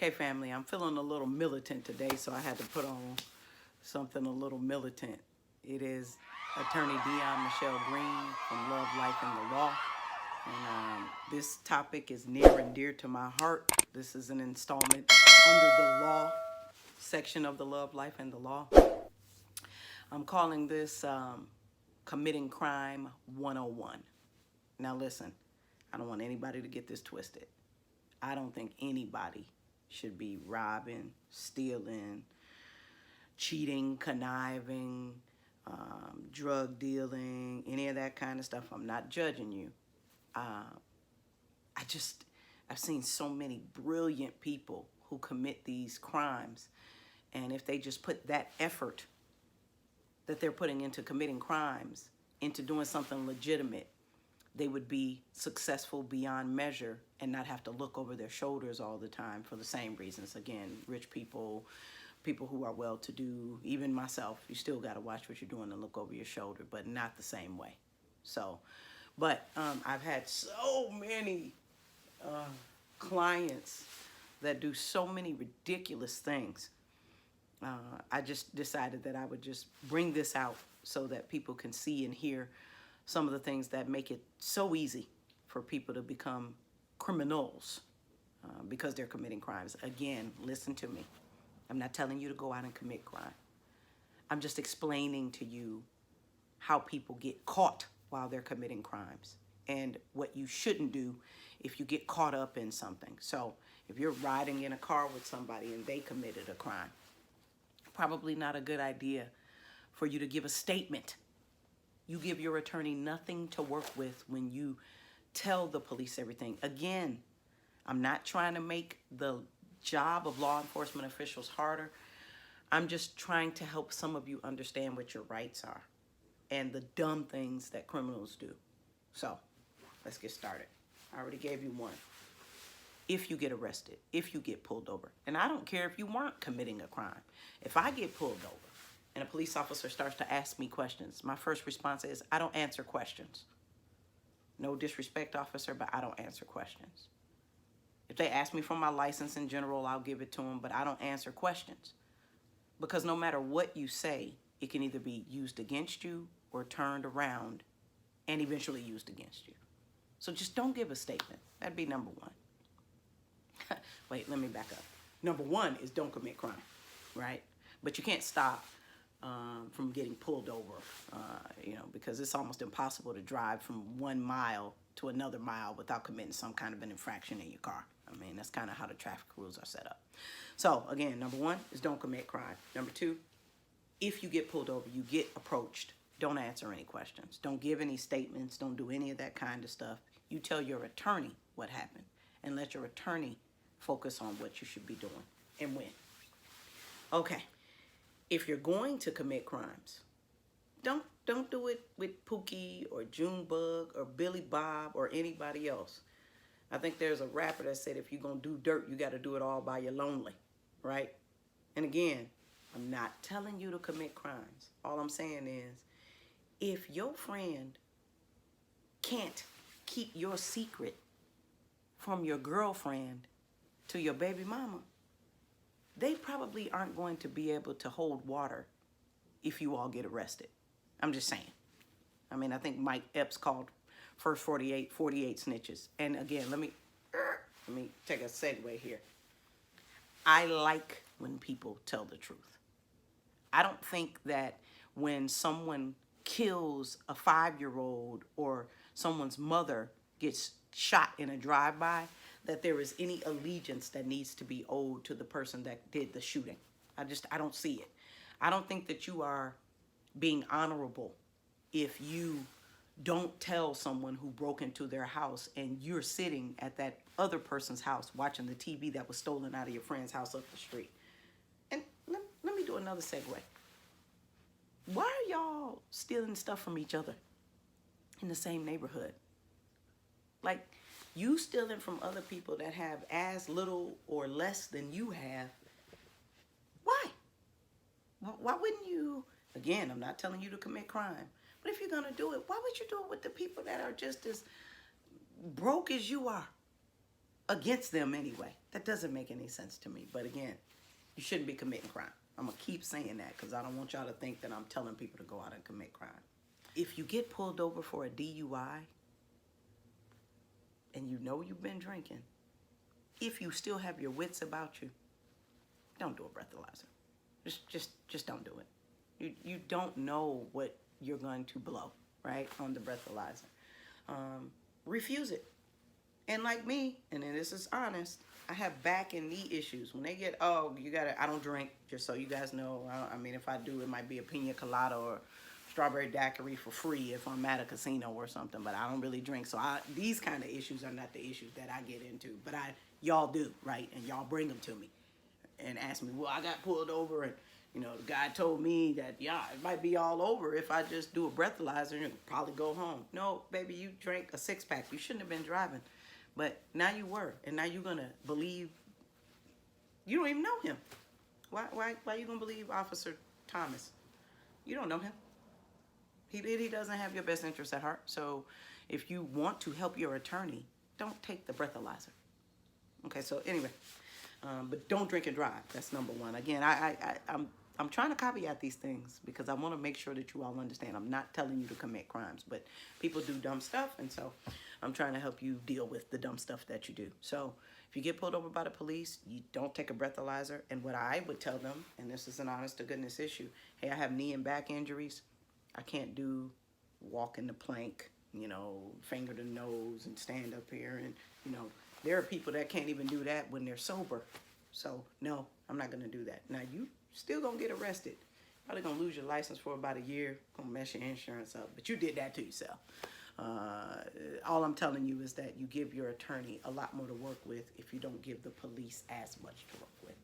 Okay, family, I'm feeling a little militant today, so I had to put on something a little militant. It is Attorney Dion Michelle Green from Love, Life, and the Law. And this topic is near and dear to my heart. This is an installment under the law section of the Love, Life, and the Law. I'm calling this Committing Crime 101. Now listen, I don't want anybody to get this twisted. I don't think anybody should be robbing, stealing, cheating, conniving, drug dealing, any of that kind of stuff. I'm not judging you. I've seen so many brilliant people who commit these crimes. And if they just put that effort that they're putting into committing crimes, into doing something legitimate, they would be successful beyond measure and not have to look over their shoulders all the time for the same reasons. Again, rich people, people who are well-to-do, even myself, you still got to watch what you're doing and look over your shoulder, but not the same way. So, but I've had so many clients that do so many ridiculous things. I just decided that I would just bring this out so that people can see and hear some of the things that make it so easy for people to become criminals because they're committing crimes. Again, listen to me. I'm not telling you to go out and commit crime. I'm just explaining to you how people get caught while they're committing crimes and what you shouldn't do if you get caught up in something. So if you're riding in a car with somebody and they committed a crime, probably not a good idea for you to give a statement. You give your attorney nothing to work with when you tell the police everything. Again, I'm not trying to make the job of law enforcement officials harder. I'm just trying to help some of you understand what your rights are and the dumb things that criminals do. So let's get started. I already gave you one. If you get arrested, if you get pulled over, and I don't care if you weren't committing a crime. If I get pulled over and a police officer starts to ask me questions, my first response is, I don't answer questions. No disrespect, officer, but I don't answer questions. If they ask me for my license in general, I'll give it to them, but I don't answer questions. Because no matter what you say, it can either be used against you or turned around and eventually used against you. So just don't give a statement. That'd be number one. Wait, let me back up. Number one is don't commit crime, right? But you can't stop from getting pulled over, because it's almost impossible to drive from 1 mile to another mile without committing some kind of an infraction in your car. I mean, that's kind of how the traffic rules are set up. So again, number one is don't commit crime. Number two, if you get pulled over, you get approached, don't answer any questions. Don't give any statements. Don't do any of that kind of stuff. You tell your attorney what happened and let your attorney focus on what you should be doing and when. Okay. If you're going to commit crimes, don't do it with Pookie or Junebug or Billy Bob or anybody else. I think there's a rapper that said if you're going to do dirt, you got to do it all by your lonely, right? And again, I'm not telling you to commit crimes. All I'm saying is if your friend can't keep your secret from your girlfriend to your baby mama, they probably aren't going to be able to hold water if you all get arrested. I'm just saying. I mean, I think Mike Epps called First 48 snitches. And again, let me take a segue here. I like when people tell the truth. I don't think that when someone kills a 5-year-old or someone's mother gets shot in a drive-by, that there is any allegiance that needs to be owed to the person that did the shooting. I don't see it. I don't think that you are being honorable if you don't tell someone who broke into their house and you're sitting at that other person's house watching the TV that was stolen out of your friend's house up the street. And let me do another segue. Why are y'all stealing stuff from each other in the same neighborhood? Like, you stealing from other people that have as little or less than you have. Why? Why wouldn't you? Again, I'm not telling you to commit crime. But if you're going to do it, why would you do it with the people that are just as broke as you are? against them anyway. That doesn't make any sense to me. But again, you shouldn't be committing crime. I'm going to keep saying that because I don't want y'all to think that I'm telling people to go out and commit crime. If you get pulled over for a DUI and you know you've been drinking, if you still have your wits about you, don't do a breathalyzer. Just don't do it. You don't know what you're going to blow, right, on the breathalyzer. Refuse it. And like me, and then this is honest, I have back and knee issues. When they get, oh, you gotta, I don't drink, just so you guys know. I mean, if I do, it might be a pina colada or strawberry daiquiri for free if I'm at a casino or something, but I don't really drink. So these kind of issues are not the issues that I get into, but y'all do, right? And y'all bring them to me and ask me, well, I got pulled over and, you know, the guy told me that, yeah, it might be all over if I just do a breathalyzer and probably go home. No, baby, you drank a six-pack. You shouldn't have been driving. But now you were, and now you're going to believe, you don't even know him. Why are you going to believe Officer Thomas? You don't know him. He doesn't have your best interest at heart. So if you want to help your attorney, don't take the breathalyzer. Okay, so anyway, but don't drink and drive. That's number one. Again, I'm trying to caveat these things because I want to make sure that you all understand. I'm not telling you to commit crimes, but people do dumb stuff, and so I'm trying to help you deal with the dumb stuff that you do. So if you get pulled over by the police, you don't take a breathalyzer. And what I would tell them, and this is an honest to goodness issue, hey, I have knee and back injuries. I can't do walk in the plank, you know, finger to nose and stand up here. And, you know, there are people that can't even do that when they're sober. So, no, I'm not going to do that. Now, you still going to get arrested. Probably going to lose your license for about a year. Going to mess your insurance up. But you did that to yourself. All I'm telling you is that you give your attorney a lot more to work with if you don't give the police as much to work with.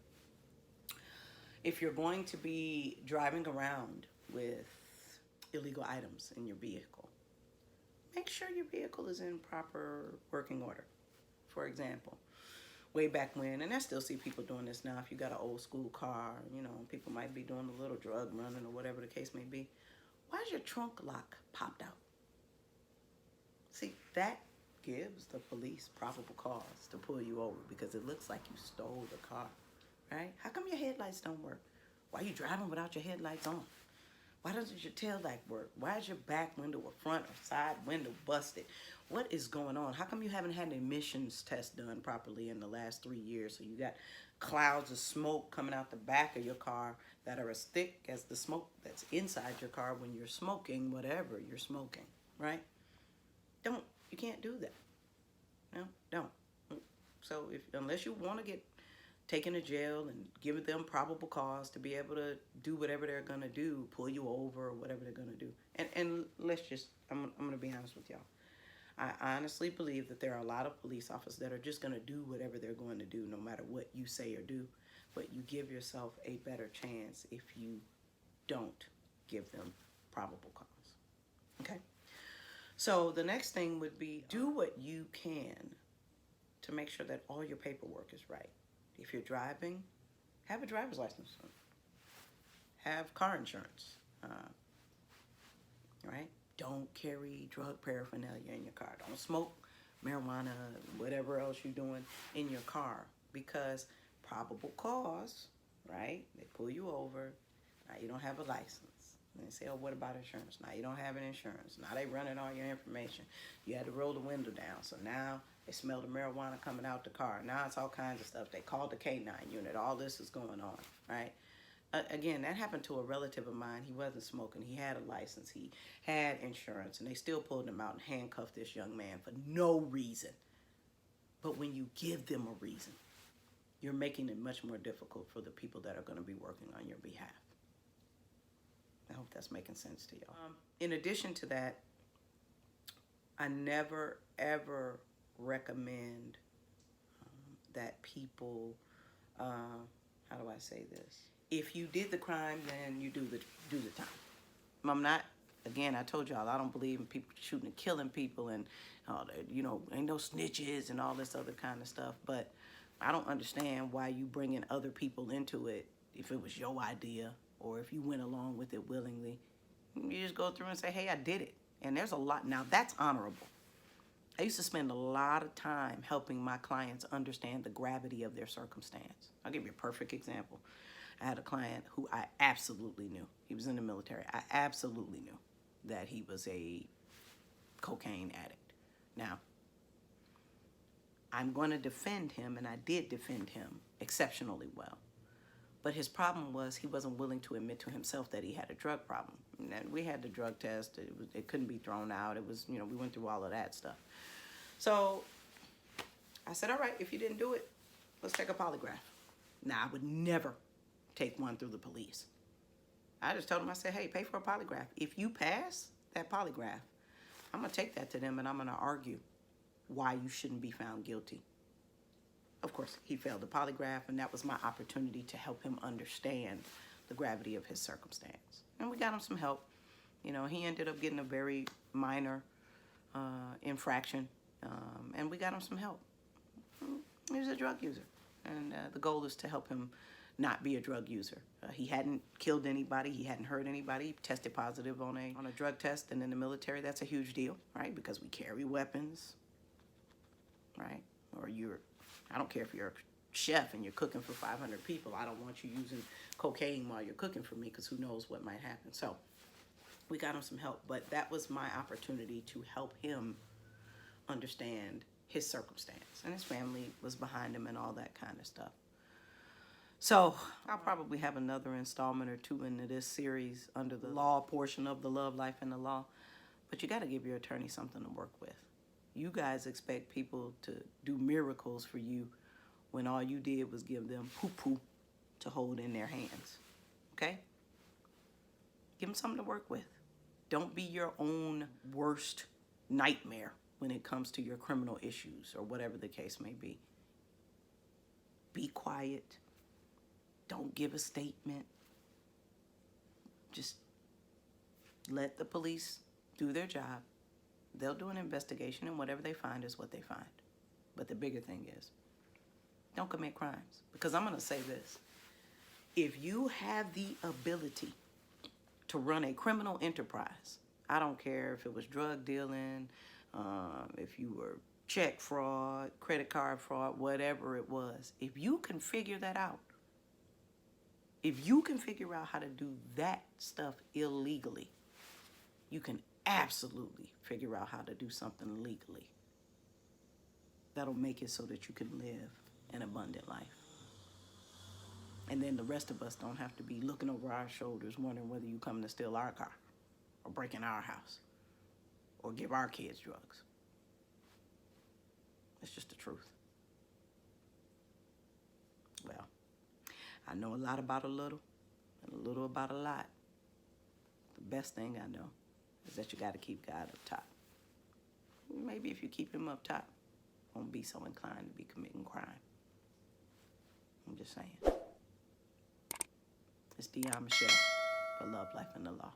If you're going to be driving around with illegal items in your vehicle, make sure your vehicle is in proper working order. For example, way back when, and I still see people doing this now, if you got an old school car, you know, people might be doing a little drug running or whatever the case may be. Why is your trunk lock popped out? See, that gives the police probable cause to pull you over because it looks like you stole the car, right? How come your headlights don't work? Why are you driving without your headlights on? Why doesn't your tail light work? Why is your back window or front or side window busted? What is going on? How come you haven't had an emissions test done properly in the last 3 years? So you got clouds of smoke coming out the back of your car that are as thick as the smoke that's inside your car when you're smoking whatever you're smoking, right? You can't do that. No, don't. So unless you want to get taken to jail and give them probable cause to be able to do whatever they're going to do, pull you over or whatever they're going to do. And let's just, I'm going to be honest with y'all. I honestly believe that there are a lot of police officers that are just going to do whatever they're going to do no matter what you say or do. But you give yourself a better chance if you don't give them probable cause. Okay? So the next thing would be do what you can to make sure that all your paperwork is right. If you're driving, have a driver's license. Have car insurance. Right? Don't carry drug paraphernalia in your car. Don't smoke marijuana, whatever else you're doing in your car. Because probable cause, right? They pull you over. Now you don't have a license. And they say, oh, what about insurance? Now you don't have an insurance. Now they running all your information. You had to roll the window down. So now they smell the marijuana coming out the car. Now it's all kinds of stuff. They called the K-9 unit. All this is going on, right? Again, that happened to a relative of mine. He wasn't smoking. He had a license. He had insurance. And they still pulled him out and handcuffed this young man for no reason. But when you give them a reason, you're making it much more difficult for the people that are going to be working on your behalf. I hope that's making sense to y'all. In addition to that, I never, ever recommend that people, how do I say this? If you did the crime, then you do the time. I'm not, again, I told y'all, I don't believe in people shooting and killing people and, you know, ain't no snitches and all this other kind of stuff. But I don't understand why you bringing other people into it if it was your idea or if you went along with it willingly. You just go through and say, hey, I did it. And there's a lot. Now, that's honorable. I used to spend a lot of time helping my clients understand the gravity of their circumstance. I'll give you a perfect example. I had a client who I absolutely knew. He was in the military. I absolutely knew that he was a cocaine addict. Now, I'm going to defend him, and I did defend him exceptionally well. But his problem was he wasn't willing to admit to himself that he had a drug problem. And we had the drug test. It couldn't be thrown out. It was, we went through all of that stuff. So I said, all right, if you didn't do it, let's take a polygraph. Now, I would never take one through the police. I just told him, I said, hey, pay for a polygraph. If you pass that polygraph, I'm going to take that to them and I'm going to argue why you shouldn't be found guilty. Of course, he failed the polygraph, and that was my opportunity to help him understand the gravity of his circumstance. And we got him some help. He ended up getting a very minor infraction, and we got him some help. He was a drug user, and the goal is to help him not be a drug user. He hadn't killed anybody. He hadn't hurt anybody. He tested positive on a drug test, and in the military, that's a huge deal, right? Because we carry weapons, right? Or I don't care if you're a chef and you're cooking for 500 people. I don't want you using cocaine while you're cooking for me, because who knows what might happen. So we got him some help, but that was my opportunity to help him understand his circumstance. And his family was behind him and all that kind of stuff. So I'll probably have another installment or two into this series under the law portion of the Love, Life, and the Law. But you got to give your attorney something to work with. You guys expect people to do miracles for you when all you did was give them poo-poo to hold in their hands, okay? Give them something to work with. Don't be your own worst nightmare when it comes to your criminal issues or whatever the case may be. Be quiet. Don't give a statement. Just let the police do their job. They'll do an investigation, and whatever they find is what they find. But the bigger thing is, don't commit crimes. Because I'm going to say this. If you have the ability to run a criminal enterprise, I don't care if it was drug dealing, if you were check fraud, credit card fraud, whatever it was, if you can figure that out, if you can figure out how to do that stuff illegally, you can absolutely figure out how to do something legally that'll make it so that you can live an abundant life. And then the rest of us don't have to be looking over our shoulders wondering whether you coming to steal our car or break in our house or give our kids drugs. It's just the truth. Well, I know a lot about a little and a little about a lot. The best thing I know is that you got to keep God up top. Maybe if you keep him up top, won't be so inclined to be committing crime. I'm just saying. It's Dion Michelle for Love, Life, and the Law.